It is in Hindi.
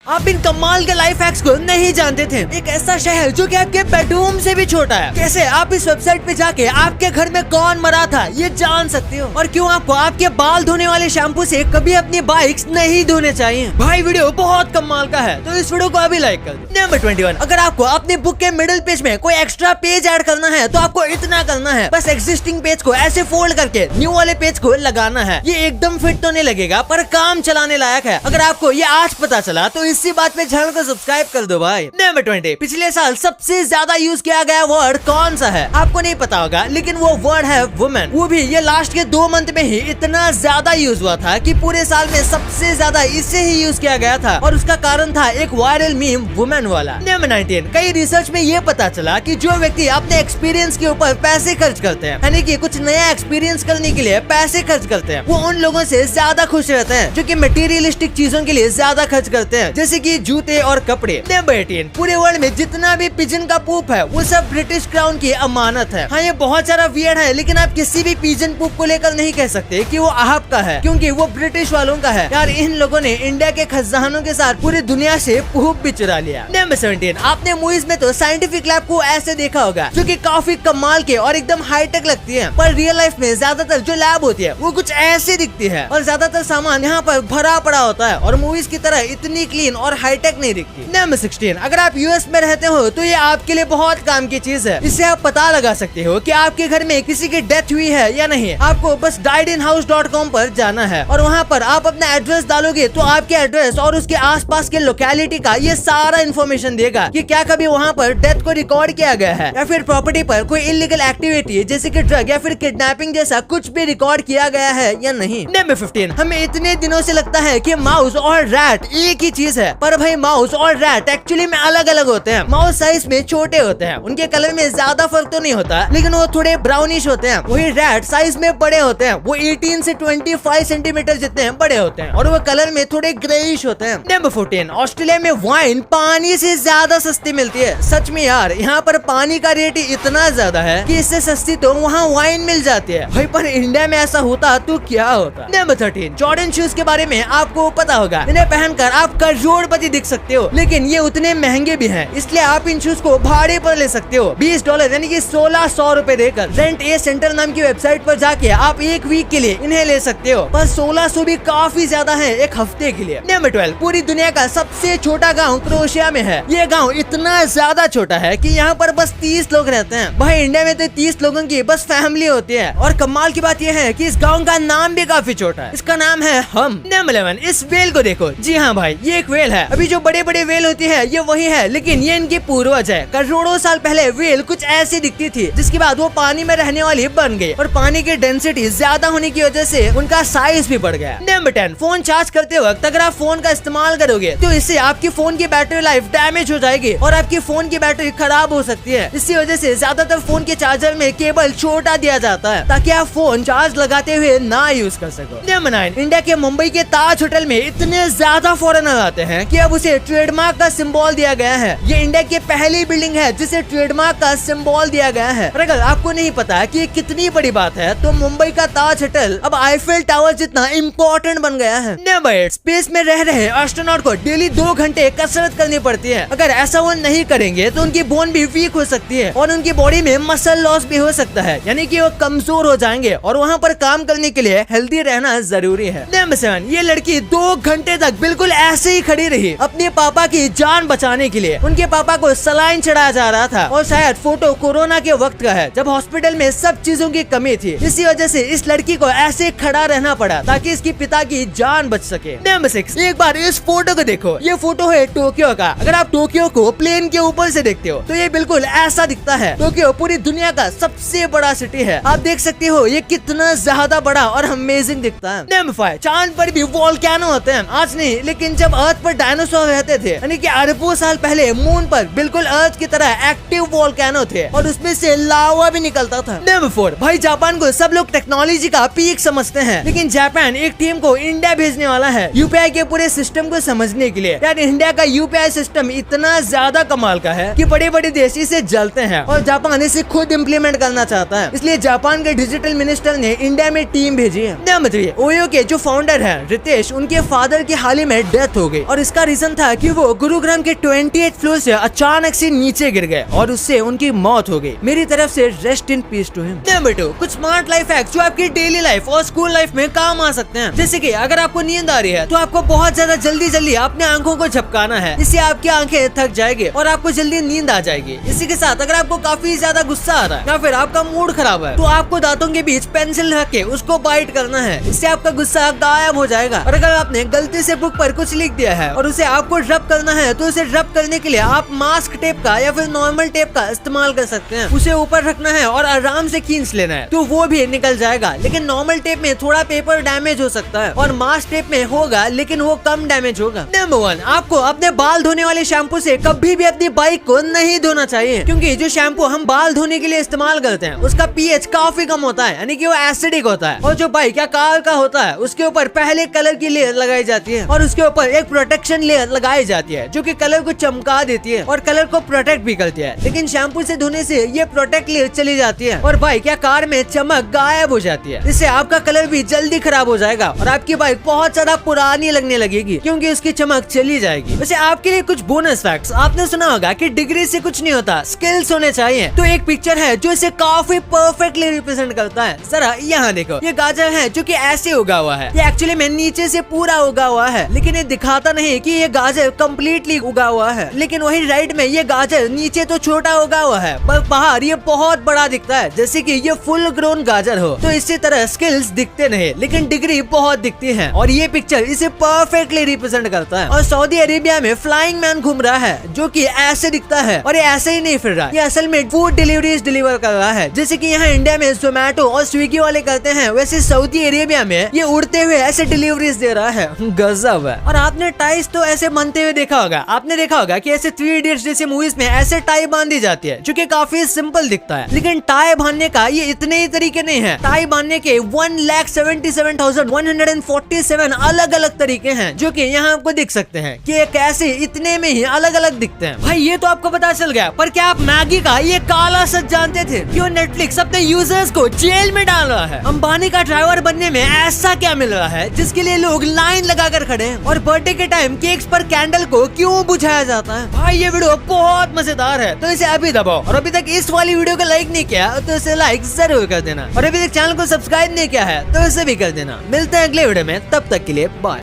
आप इन कमाल के लाइफ हैक्स को नहीं जानते थे। एक ऐसा शहर जो कि आपके बेडरूम से भी छोटा है। कैसे आप इस वेबसाइट पे जाके आपके घर में कौन मरा था ये जान सकते हो। और क्यों आपको आपके बाल धोने वाले शैम्पू से कभी अपनी बाइक्स नहीं धोने चाहिए। भाई वीडियो बहुत कमाल का है, तो इस वीडियो को अभी लाइक कर दो। नंबर 21, अगर आपको अपने बुक के मिडिल पेज में कोई एक्स्ट्रा पेज ऐड करना है तो आपको इतना करना है, बस एग्जिस्टिंग पेज को ऐसे फोल्ड करके न्यू वाले पेज को लगाना है। ये एकदम फिट तो नहीं लगेगा पर काम चलाने लायक है। अगर आपको ये आज पता चला तो इसी बात पे चैनल को सब्सक्राइब कर दो भाई। नंबर 20, पिछले साल सबसे ज्यादा यूज किया गया वर्ड कौन सा है? आपको नहीं पता होगा, लेकिन वो वर्ड है वुमेन। वो भी ये लास्ट के 2 मंथ में ही इतना ज्यादा यूज हुआ था कि पूरे साल में सबसे ज्यादा इसे ही यूज किया गया था। और उसका कारण था एक वायरल मीम वुमेन वाला। नंबर 19, कई रिसर्च में ये पता चला कि जो व्यक्ति अपने एक्सपीरियंस के ऊपर पैसे खर्च करते हैं, यानी कि कुछ नया एक्सपीरियंस करने के लिए पैसे खर्च करते हैं, वो उन लोगों से ज्यादा खुश रहते हैं जो कि मटेरियलिस्टिक चीजों के लिए ज्यादा खर्च करते हैं, जैसे कि जूते और कपड़े। नंबर 18, पूरे वर्ल्ड में जितना भी पिजन का पूप है वो सब ब्रिटिश क्राउन की अमानत है। हाँ, ये बहुत सारा वियर्ड है, लेकिन आप किसी भी पिजन पूप को लेकर नहीं कह सकते कि वो आपका है, क्योंकि वो ब्रिटिश वालों का है। यार, इन लोगों ने इंडिया के खजानों के साथ पूरी दुनिया से पूप भी चुरा लिया। नंबर 17, आपने मूवीज में तो साइंटिफिक लैब को ऐसे देखा होगा जो कि काफी कमाल के और एकदम हाईटेक लगती है, पर रियल लाइफ में ज्यादातर जो लैब होती है वो कुछ ऐसे दिखती है और ज्यादातर सामान यहाँ पर भरा पड़ा होता है और मूवीज की तरह इतनी क्लीन और हाईटेक नहीं दिखती। नंबर 16, अगर आप यूएस में रहते हो तो ये आपके लिए बहुत काम की चीज है। इससे आप पता लगा सकते हो कि आपके घर में किसी की डेथ हुई है या नहीं। आपको बस diedinhouse.com पर जाना है और वहाँ पर आप अपना एड्रेस डालोगे तो आपके एड्रेस और उसके आसपास के लोकेलिटी का ये सारा इन्फॉर्मेशन देगा कि क्या कभी वहाँ पर डेथ को रिकॉर्ड किया गया है या फिर प्रॉपर्टी पर कोई इलीगल एक्टिविटी जैसे कि ड्रग या फिर किडनैपिंग जैसा कुछ भी रिकॉर्ड किया गया है या नहीं। नंबर 15, हमें इतने दिनों से लगता है कि माउस और रैट एक ही चीज है, पर भाई माउस और रैट एक्चुअली में अलग अलग होते हैं। माउस साइज में छोटे होते हैं, उनके कलर में ज्यादा फर्क तो नहीं होता, लेकिन वो थोड़े ब्राउनिश होते हैं। वही रैट साइज में बड़े होते हैं, वो 18 से 25 सेंटीमीटर जितने बड़े होते हैं और वो कलर में थोड़े ग्रेइश होते हैं। नंबर 14, ऑस्ट्रेलिया में वाइन पानी से ज्यादा सस्ती मिलती है। सच में यार, यहाँ पर पानी का रेट इतना ज्यादा है कि इससे सस्ती तो वहाँ वाइन मिल जाती है भाई। पर इंडिया में ऐसा होता तो क्या होता। नंबर 13, जॉर्डन शूज के बारे में आपको पता होगा। इन्हें पहनकर आप करोड़पति दिख सकते हो, लेकिन ये उतने महंगे भी हैं, इसलिए आप इन शूज को भाड़े पर ले सकते हो। $20 यानी कि 1600 रुपए देकर रेंट ए सेंटर नाम की वेबसाइट पर जाके आप एक वीक के लिए इन्हें ले सकते हो, पर 1600 भी काफी ज्यादा है एक हफ्ते के लिए। नंबर 12, पूरी दुनिया का सबसे छोटा गाँव क्रोएशिया में है। ये गाँव इतना ज्यादा छोटा है कि यहाँ पर बस 30 लोग रहते हैं। भाई इंडिया में तो 30 लोगों की बस फैमिली होती है। और कमाल की बात यह है कि इस गाँव का नाम भी काफी छोटा है, इसका नाम है हम। नंबर 11, इस वेल को देखो। जी हाँ भाई, ये एक वेल है। अभी जो बड़े बड़े वेल होती है ये वही है, लेकिन ये इनकी पूर्वज है। करोड़ों साल पहले वेल कुछ ऐसी दिखती थी, जिसके बाद वो पानी में रहने वाली बन गई और पानी की डेंसिटी ज्यादा होने की वजह से उनका साइज भी बढ़ गया। नंबर 10, फोन चार्ज करते वक्त अगर आप फोन का इस्तेमाल करोगे तो इससे आपकी फोन की बैटरी लाइफ डैमेज हो जाएगी और आपकी फोन की बैटरी खराब हो सकती है। इसी वजह से ज्यादातर फोन के चार्जर में केबल छोटा दिया जाता है ताकि आप फोन चार्ज लगाते हुए ना यूज कर सको। नंबर 9, इंडिया के मुंबई के ताज होटल में इतने ज्यादा फॉरेनर आते हैं कि अब उसे ट्रेडमार्क का सिंबल दिया गया है। ये इंडिया की पहली बिल्डिंग है जिसे ट्रेडमार्क का सिंबल दिया गया है। और अगर आपको नहीं पता कि ये कितनी बड़ी बात है तो मुंबई का ताज होटल अब आईफेल टावर जितना इम्पोर्टेंट बन गया है। नंबर 8, स्पेस में रह रहे एस्ट्रोनॉट को डेली 2 घंटे कसरत करनी पड़ती है। अगर ऐसा वो नहीं करेंगे तो उनकी बोन भी वीक हो सकती है और उनकी बॉडी में मसल लॉस भी हो सकता है, यानी कि वो कमजोर हो जाएंगे और वहाँ पर काम करने के लिए हेल्दी रहना जरूरी है। नंबर 7, ये लड़की 2 घंटे तक बिल्कुल ऐसे ही खड़ी रही अपने पापा की जान बचाने के लिए। उनके पापा को सलाइन चढ़ाया जा रहा था और शायद फोटो कोरोना के वक्त का है जब हॉस्पिटल में सब चीजों की कमी थी। इसी वजह से इस लड़की को ऐसे खड़ा रहना पड़ा ताकि इसके पिता की जान बच सके। नंबर 6, एक बार इस फोटो को देखो। ये फोटो है टोक्यो का। अगर आप टोक्यो को प्लेन के ऊपर से देखते हो तो ये बिल्कुल ऐसा दिखता है। टोक्यो पूरी दुनिया का सबसे बड़ा सिटी है। आप देख सकते हो ये कितना ज्यादा बड़ा और अमेजिंग दिखता है। नंबर 5, चांद पर भी वोल्केनो होते हैं। आज नहीं, लेकिन जब अर्थ पर डायनासोर रहते थे, यानी कि अरबों साल पहले मून पर बिल्कुल अर्थ की तरह एक्टिव वोल्केनो थे और उसमें से लावा भी निकलता था। नंबर 4, भाई जापान को सब लोग टेक्नोलॉजी का पीक समझते हैं, लेकिन जापान एक टीम को इंडिया भेजने वाला है यूपीआई के पूरे सिस्टम को समझने के लिए। यार इंडिया का यूपीआई सिस्टम इतना ज्यादा कमाल का है कि बड़े बड़े देश इसे जलते हैं और जापान इसे खुद इम्प्लीमेंट करना चाहता है। इसलिए जापान के डिजिटल मिनिस्टर ने इंडिया में टीम भेजी है। नंबर 3, ओयो के जो फाउंडर है रितेश, उनके फादर की हाल ही में डेथ हो गई और और इसका रीजन था कि वो गुरुग्राम के 28 फ्लोर से अचानक से नीचे गिर गए और उससे उनकी मौत हो गई। मेरी तरफ से rest in peace to him. Number 2, कुछ स्मार्ट लाइफ हैक्स जो आपकी डेली लाइफ और स्कूल लाइफ में काम आ सकते हैं। जैसे कि अगर आपको नींद आ रही है तो आपको बहुत ज्यादा जल्दी अपने आंखों को झपकाना है, इससे आपकी आंखें थक जाएगी और आपको जल्दी नींद आ जाएगी। इसी के साथ अगर आपको काफी ज्यादा गुस्सा आ रहा है या फिर आपका मूड खराब है तो आपको दांतों के बीच पेंसिल रख के उसको बाइट करना है, इससे आपका गुस्सा गायब हो जाएगा। और अगर आपने गलती से बुक पर कुछ लिख दिया है और उसे आपको रब करना है तो उसे रब करने के लिए आप मास्क टेप का या फिर नॉर्मल टेप का इस्तेमाल कर सकते हैं। उसे ऊपर रखना है और आराम से खींच लेना है तो वो भी निकल जाएगा। लेकिन नॉर्मल टेप में थोड़ा पेपर डैमेज हो सकता है और मास्क टेप में होगा लेकिन वो कम डैमेज होगा। नंबर 1, आपको अपने बाल धोने वाले शैम्पू से कभी भी अपनी बाइक को नहीं धोना चाहिए, क्योंकि जो शैम्पू हम बाल धोने के लिए इस्तेमाल करते हैं उसका पीएच काफी कम होता है, यानी कि वो एसिडिक होता है। और जो बाइक या कार का होता है उसके ऊपर पहले कलर की लेयर लगाई जाती है और उसके ऊपर एक प्रोटेक्शन लेयर लगाई जाती है जो कि कलर को चमका देती है और कलर को प्रोटेक्ट भी करती है। लेकिन शैम्पू से धोने से ये प्रोटेक्ट लेयर चली जाती है और बाइक या कार में चमक गायब हो जाती है। इससे आपका कलर भी जल्दी खराब हो जाएगा और आपकी बाइक बहुत ज्यादा पुरानी लगने लगेगी क्योंकि उसकी चमक चली जाएगी। वैसे आपके लिए कुछ बोनस फैक्ट्स। आपने सुना होगा कि डिग्री से कुछ नहीं होता, स्किल्स होने चाहिए। तो एक पिक्चर है जो इसे काफी परफेक्टली रिप्रेजेंट करता है। जरा यहाँ देखो, ये गाजर है जो कि ऐसे उगा हुआ है। ये एक्चुअली में नीचे से पूरा उगा हुआ है लेकिन ये दिखाता नहीं कि ये गाजर कम्प्लीटली उगा हुआ है। लेकिन वही राइट में ये गाजर नीचे तो छोटा उगा हुआ है पर बाहर ये बहुत बड़ा दिखता है, जैसे कि ये फुल ग्रोन गाजर हो। तो इसी तरह स्किल्स दिखते नहीं लेकिन डिग्री बहुत दिखती है और ये पिक्चर इसे परफेक्टली रिप्रेजेंट करता है। और सऊदी अरेबिया में फ्लाइंग मैन घूम रहा है जो कि ऐसे दिखता है और ये ऐसे ही नहीं फिर रहा, ये असल में फूड डिलीवरीज डिलीवर कर रहा है। जैसे कि यहाँ इंडिया में जोमेटो और स्विगी वाले करते हैं, वैसे सऊदी अरेबिया में ये उड़ते हुए ऐसे डिलीवरीज दे रहा है। गजब है। और आपने टाइज तो ऐसे बनते हुए देखा होगा। आपने देखा होगा कि ऐसे 3 इडियट्स जैसे मूवीज में ऐसे टाई बांधी जाती है जो कि काफी सिंपल दिखता है। लेकिन टाई बांधने का ये इतने ही तरीके नहीं है। टाई बांधने के 1,77,147 अलग अलग तरीके हैं जो कि यहाँ आपको दिख सकते हैं कि कैसे इतने में ही अलग अलग दिखते हैं। भाई ये तो आपको पता चल गया, पर क्या आप मैगी का ये काला सच जानते थे? क्यों नेटफ्लिक्स अपने यूजर्स को जेल में डाल रहा है? अंबानी का ड्राइवर बनने में ऐसा क्या मिल रहा है जिसके लिए लोग लाइन लगाकर खड़े हैं? और बर्थडे के टाइम केक्स पर कैंडल को क्यों बुझाया जाता है? भाई ये वीडियो बहुत मजेदार है तो इसे अभी दबाओ। और अभी तक इस वाली वीडियो को लाइक नहीं किया तो इसे लाइक जरूर कर देना और अभी तक चैनल को सब्सक्राइब नहीं किया है तो इसे भी कर देना। मिलते हैं अगले वीडियो में, तब तक के लिए बाय।